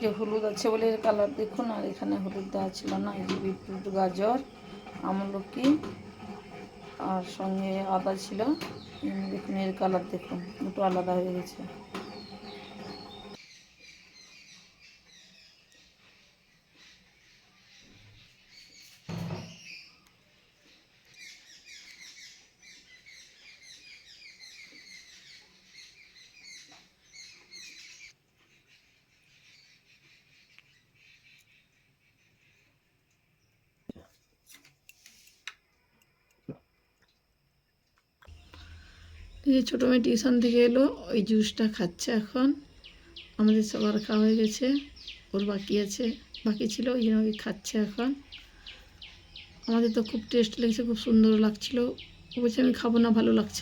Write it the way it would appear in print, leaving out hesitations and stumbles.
আজকে হলুদ আছে বলে এর কালার দেখুন, আর এখানে হলুদ দেওয়া ছিল না। এই যে বিটরুট, গাজর, আমলকি আর সঙ্গে আদা ছিল। দেখুন এর কালার দেখুন, দুটো আলাদা হয়ে গেছে। এই ছোটো মেয়ে টিউশন থেকে এলো, ওই জুসটা খাচ্ছে এখন। আমাদের সবার খাওয়া হয়ে গেছে, ওর বাকি ছিল, ওই জন্য ওই খাচ্ছে এখন। আমাদের তো খুব টেস্ট লেগেছে, খুব সুন্দর লাগছিল। ও বলছে আমি খাবো না, ভালো লাগছে।